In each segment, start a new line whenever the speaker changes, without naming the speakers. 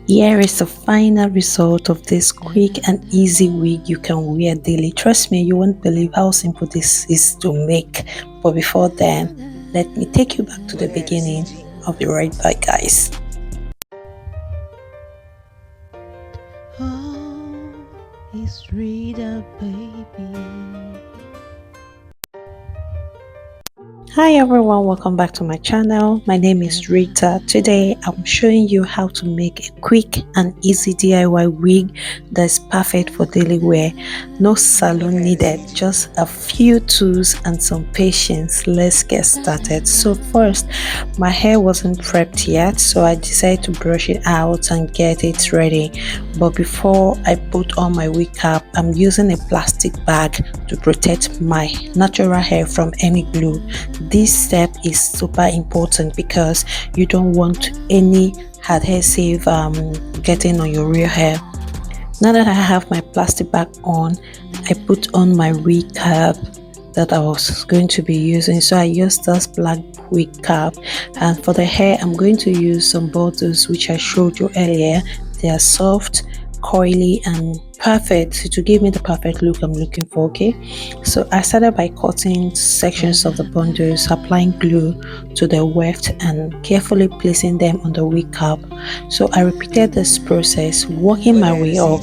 Here is the final result of this quick and easy wig you can wear daily. Trust me, you won't believe how simple this is to make. But before then, let me take you back to the beginning. I'll be right back, guys.
Oh, it's Rita, baby.
Hi everyone, welcome back to my channel. My name is Rita. Today I'm showing you how to make a quick and easy DIY wig that's perfect for daily wear. No salon needed, just a few tools and some patience. Let's get started. So first, my hair wasn't prepped yet, so I decided to brush it out and get it ready. But before I put on my wig cap, I'm using a plastic bag to protect my natural hair from any glue. This step is super important because you don't want any adhesive getting on your real hair. Now that I have my plastic bag on, I put on my wig cap that I was going to be using. So I used this black wig cap, and for the hair I'm going to use some bottles which I showed you earlier. They are soft, coily and perfect to give me the perfect look I'm looking for. Okay, so I started by cutting sections of the bundles, applying glue to the weft and carefully placing them on the wig cap. So I repeated this process, working my way up.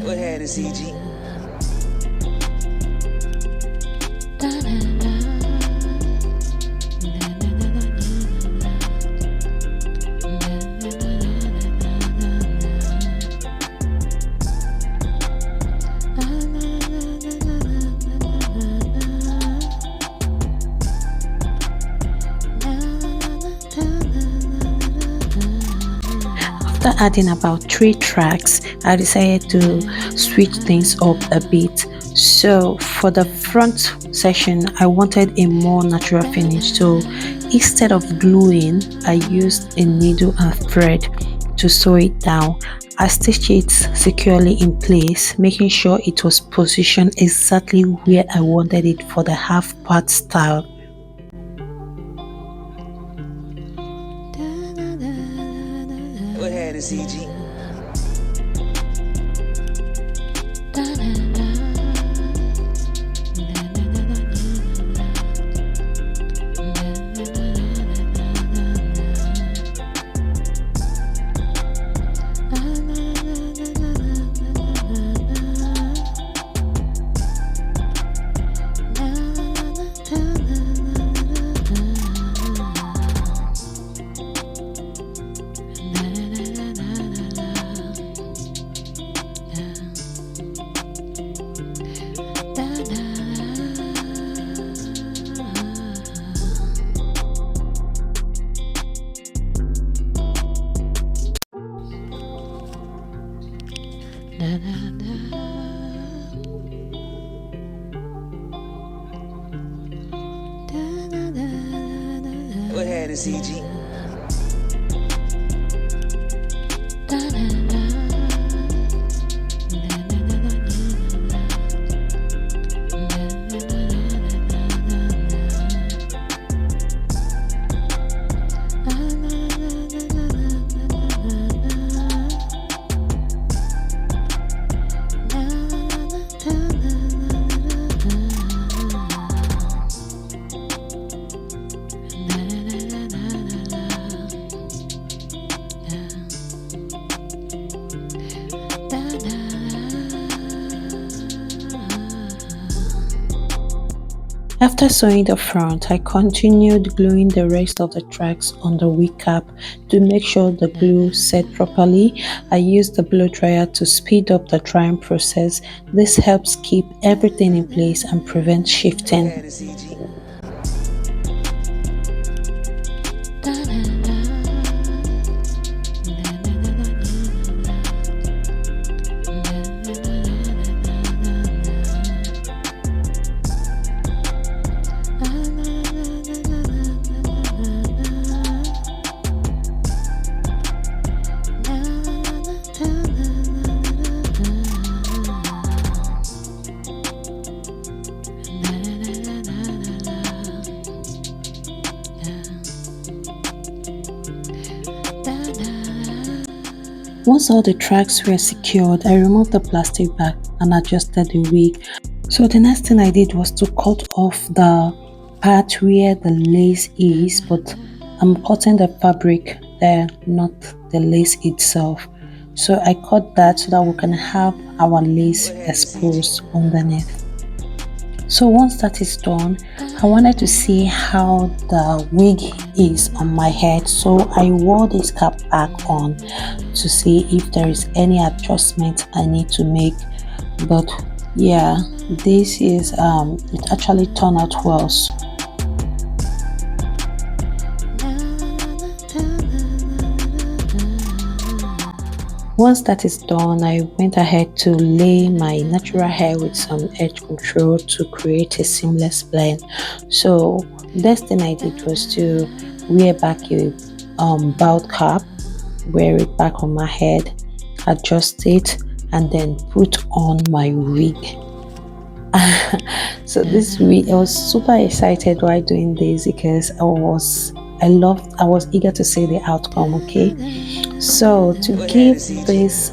What had it, CG?
After adding about 3 tracks, I decided to switch things up a bit. So for the front section, I wanted a more natural finish. So instead of gluing, I used a needle and thread to sew it down. I stitched it securely in place, making sure it was positioned exactly where I wanted it for the half part style.
What had it, CG? What had it, CG?
After sewing the front, I continued gluing the rest of the tracks on the wig cap to make sure the glue set properly. I used the blow dryer to speed up the drying process. This helps keep everything in place and prevent
Go ahead
shifting.
and CG.
Once all the tracks were secured, I removed the plastic bag and adjusted the wig. So the next thing I did was to cut off the part where the lace is, but I'm cutting the fabric there, not the lace itself. So I cut that so that we can have our lace
Go ahead and CG.
exposed underneath. So once that is done, I wanted to see how the wig is on my head. So I wore this cap back on to see if there is any adjustment I need to make. But yeah, this is it actually turned out well. Once that is done, I went ahead to lay my natural hair with some edge control to create a seamless blend. So next thing I did was to wear back a bald cap, wear it back on my head, adjust it, and then put on my wig. So this week I was super excited while doing this because I was eager to see the outcome. Okay, so to
Go ahead
give
and CG.
this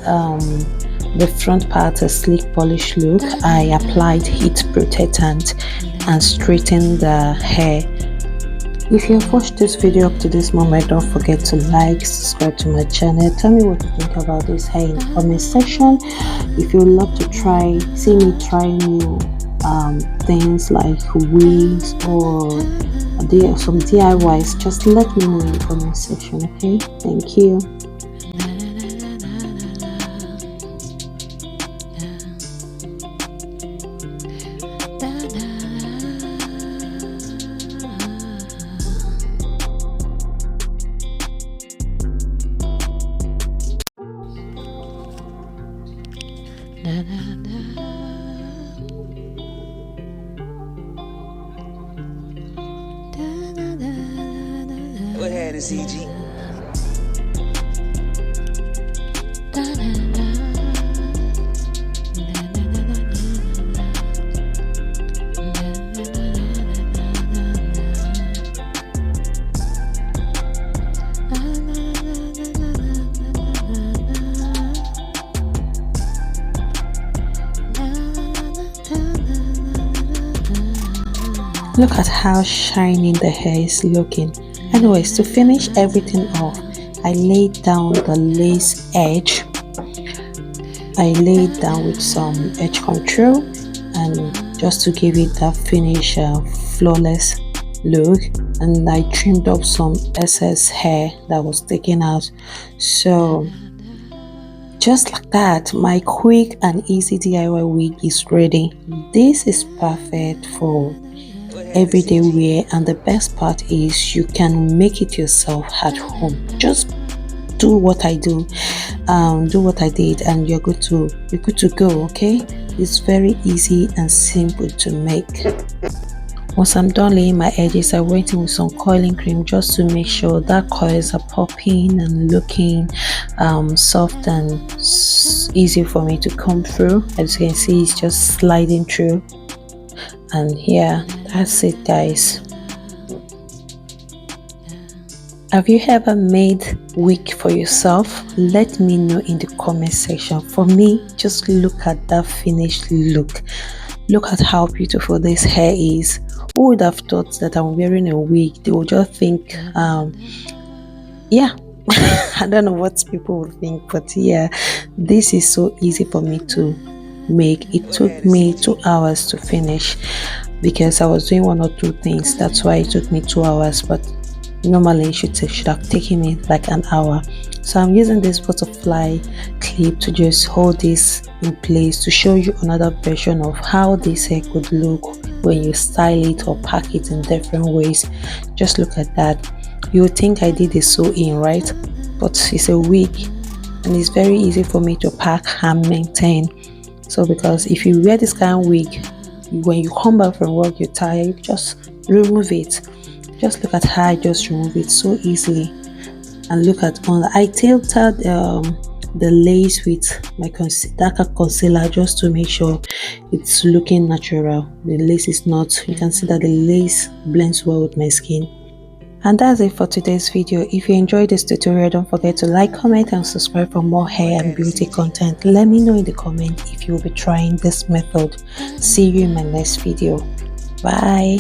the front part a sleek polished look, I applied heat protectant and straightened the hair. If you have watched this video up to this moment, don't forget to like, subscribe to my channel. Tell me what you think about this hair in the comment section. If you would love to see me try new things like wigs or some DIYs, just let me know in the comment section. Okay, thank you.
Go ahead and CG.
Look at how shiny the hair is looking. Anyways, to finish everything off, I laid down the lace edge. I laid down with some edge control and just to give it that finish flawless look, and I trimmed up some excess hair that was taken out. So just like that, my quick and easy DIY wig is ready. This is perfect for everyday wear, and the best part is you can make it yourself at home. Just do what I do, do what I did, and you're good to go. Okay, it's very easy and simple to make. Once I'm done laying my edges, I went in with some coiling cream just to make sure that coils are popping and looking soft and easy for me to comb through. As you can see, it's just sliding through. And yeah, that's it, guys. Have you ever made wig for yourself? Let me know in the comment section. For me, just look at that finished look. Look at how beautiful this hair is. Who would have thought that I'm wearing a wig? They would just think, yeah. I don't know what people would think, but yeah, this is so easy for me to make. It took me 2 hours to finish. because I was doing one or two things. That's why it took me 2 hours, but normally should have taken me like an hour. So I'm using this butterfly clip to just hold this in place to show you another version of how this hair could look when you style it or pack it in different ways. Just look at that. You would think I did a sew in, right? But it's a wig and it's very easy for me to pack and maintain. So because if you wear this kind of wig, when you come back from work, you're tired, you just remove it. Just look at how I just remove it so easily. And look at on I tilted the lace with my darker concealer just to make sure it's looking natural. The lace is not, you can see that the lace blends well with my skin. And that's it for today's video. If you enjoyed this tutorial, don't forget to like, comment and subscribe for more hair and beauty content. Let me know in the comment if you'll be trying this method. See you in my next video. Bye.